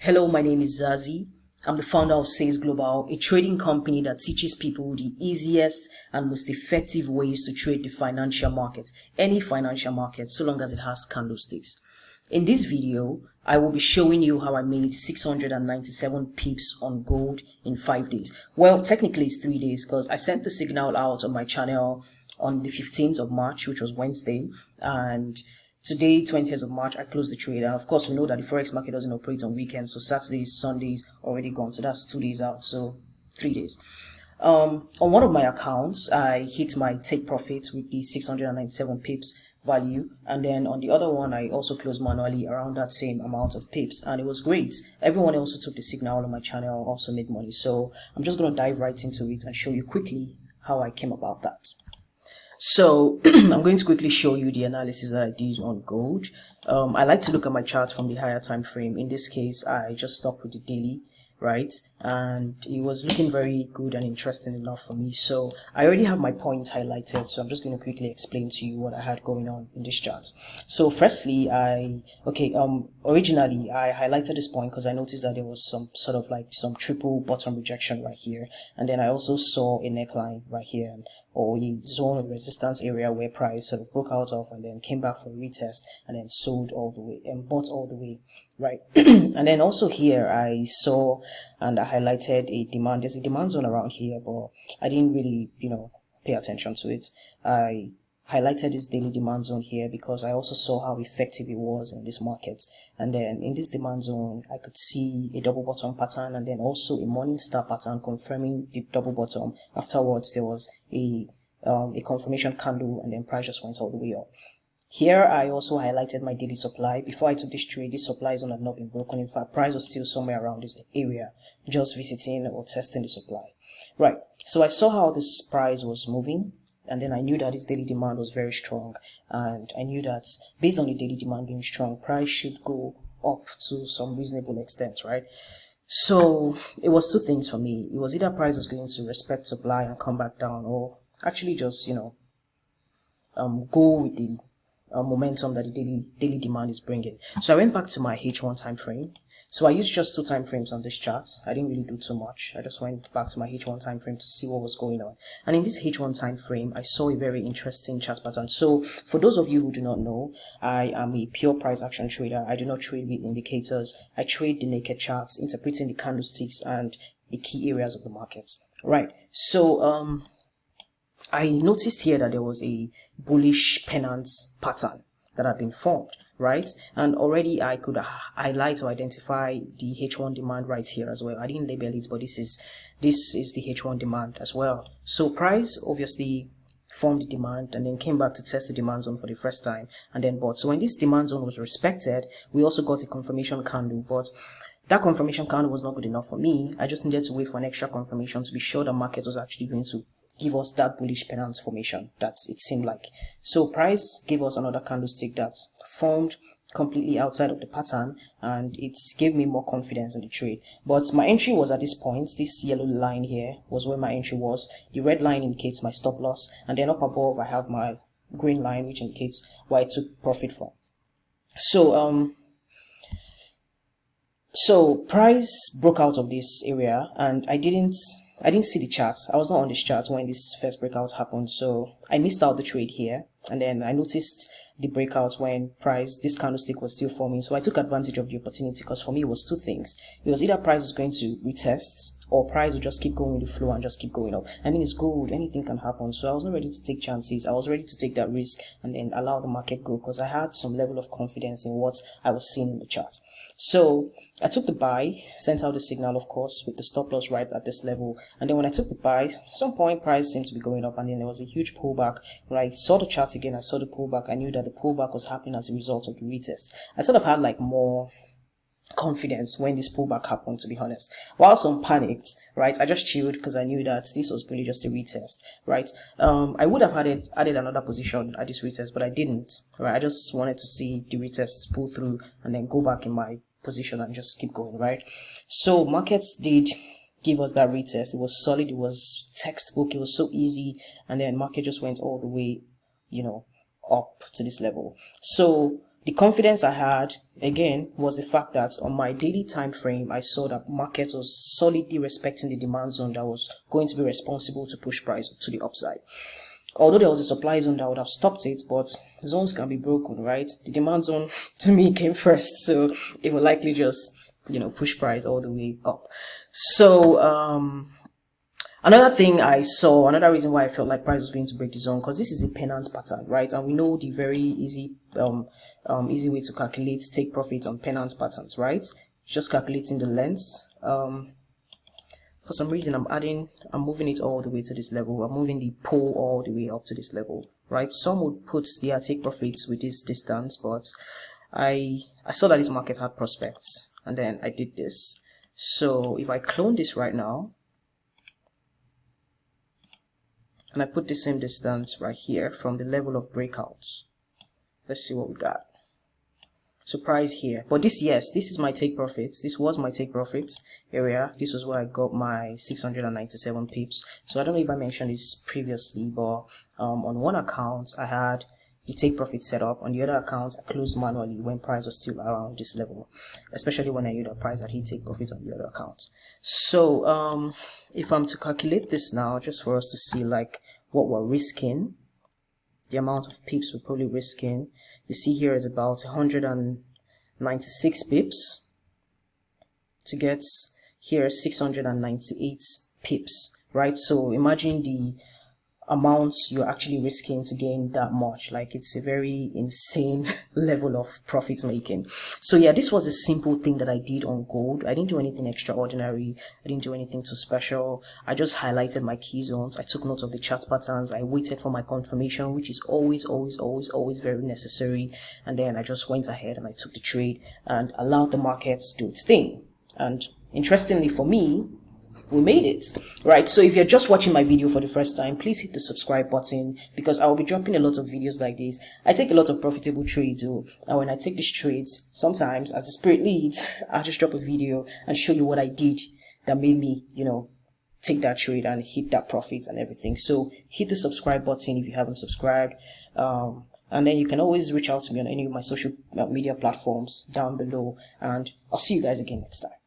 Hello, my name is Zazi. I'm the founder of Sales Global, a trading company that teaches people the easiest and most effective ways to trade the financial market, any financial market, so long as it has candlesticks. In this video, I will be showing you how I made 697 pips on gold in 5 days. Well, technically it's 3 days because I sent the signal out on my channel on the 15th of March, which was Wednesday, and today, 20th of March, I closed the trade. And of course, we know that the forex market doesn't operate on weekends, so Saturdays, Sundays already gone. So that's 2 days out, so 3 days. On one of my accounts, I hit my take profit with the 697 pips value, and then on the other one, I also closed manually around that same amount of pips, and it was great. Everyone else who took the signal on my channel also made money. So I'm just going to dive right into it and show you quickly how I came about that. So I'm going to quickly show you the analysis that I did on gold. I like to look at my chart from the higher time frame. In this case, I just stuck with the daily, right? And it was looking very good and interesting enough for me. So I already have my points highlighted. So I'm just going to quickly explain to you what I had going on in this chart. So firstly, originally I highlighted this point because I noticed that there was some sort of like some triple bottom rejection right here. And then I also saw a neckline right here, or a zone of resistance area where price sort of broke out of and then came back for a retest and then sold all the way and bought all the way, right? And then also here I saw and I highlighted a demand. There's a demand zone around here, but I didn't really, pay attention to it. I highlighted this daily demand zone here because I also saw how effective it was in this market. And then in this demand zone, I could see a double bottom pattern and then also a morning star pattern confirming the double bottom. Afterwards, there was a confirmation candle and then price just went all the way up. Here, I also highlighted my daily supply. Before I took this trade, this supply zone had not been broken. In fact, price was still somewhere around this area, just visiting or testing the supply. Right, so I saw how this price was moving. And then I knew that this daily demand was very strong. And I knew that based on the daily demand being strong, price should go up to some reasonable extent, right? So it was two things for me. It was either price was going to respect supply and come back down, or actually just, go with the momentum that the daily demand is bringing. So I went back to my H1 time frame. So I used just 2 time frames on this chart. I didn't really do too much. I just went back to my H1 time frame to see what was going on. And in this H1 time frame, I saw a very interesting chart pattern. So for those of you who do not know, I am a pure price action trader. I do not trade with indicators. I trade the naked charts, interpreting the candlesticks and the key areas of the market. Right. So I noticed here that there was a bullish pennant pattern that had been formed, right? And already I could highlight or identify the H1 demand right here as well. I didn't label it, but this is the H1 demand as well. So price obviously formed the demand and then came back to test the demand zone for the first time and then bought. So when this demand zone was respected, we also got a confirmation candle, but that confirmation candle was not good enough for me. I just needed to wait for an extra confirmation to be sure the market was actually going to give us that bullish pennant formation that it seemed like. So price gave us another candlestick that formed completely outside of the pattern, and it gave me more confidence in the trade. But my entry was at this point. This yellow line here was where my entry was. The red line indicates my stop loss, and then up above I have my green line, which indicates where I took profit from. So price broke out of this area, and I didn't see the charts. I was not on this chart when this first breakout happened, so I missed out the trade here. And then I noticed the breakout when this candlestick was still forming. So I took advantage of the opportunity because for me it was two things. It was either price was going to retest or price would just keep going with the flow and just keep going up. I mean, it's gold, anything can happen. So I was not ready to take chances. I was ready to take that risk and then allow the market go because I had some level of confidence in what I was seeing in the chart. So I took the buy, sent out the signal, of course, with the stop loss right at this level. And then when I took the buy, at some point price seemed to be going up and then there was a huge pullback. When I saw the chart again, I saw the pullback. I knew that the pullback was happening as a result of the retest. I sort of had like more confidence when this pullback happened, to be honest. While some panicked, right, I just chilled because I knew that this was really just a retest, right? I would have added another position at this retest, but I didn't, right? I just wanted to see the retests pull through and then go back in my position and just keep going, right? So markets did give us that retest. It was solid, it was textbook, it was so easy, and then market just went all the way, up to this level. So the confidence I had, again, was the fact that on my daily time frame, I saw that market was solidly respecting the demand zone that was going to be responsible to push price to the upside. Although there was a supply zone that would have stopped it, but zones can be broken, right? The demand zone to me came first, so it will likely just, push price all the way up. So, another thing I saw, another reason why I felt like price was going to break the zone, because this is a pennant pattern, right? And we know the very easy way to calculate take profit on pennant patterns, right? Just calculating the length. For some reason, I'm moving it all the way to this level. I'm moving the pole all the way up to this level, right? Some would put their take profits with this distance, but I saw that this market had prospects, and then I did this. So if I clone this right now, and I put the same distance right here from the level of breakouts, let's see what we got. Surprise here, but this is my take profits. This was my take profits area. This was where I got my 697 pips. So I don't know if I mentioned this previously, but on one account I had the take profit set up. On the other account I closed manually when price was still around this level, especially when I knew that price had hit take profits on the other account. So if I'm to calculate this now, just for us to see like what we're risking, the amount of pips we're probably risking, you see here is about 196 pips to get here 698 pips, right? So imagine the amounts you're actually risking to gain that much. Like, it's a very insane level of profit making. So yeah, this was a simple thing that I did on gold. I didn't do anything extraordinary. I didn't do anything too special. I just highlighted my key zones. I took note of the chart patterns. I waited for my confirmation, which is always very necessary. And then I just went ahead and I took the trade and allowed the market to do its thing. And interestingly for me, we made it, right? So if you're just watching my video for the first time, please hit the subscribe button, because I will be dropping a lot of videos like this. I take a lot of profitable trades, and when I take these trades, sometimes as the spirit leads, I'll just drop a video and show you what I did that made me, take that trade and hit that profit and everything. So hit the subscribe button if you haven't subscribed. And then you can always reach out to me on any of my social media platforms down below, and I'll see you guys again next time.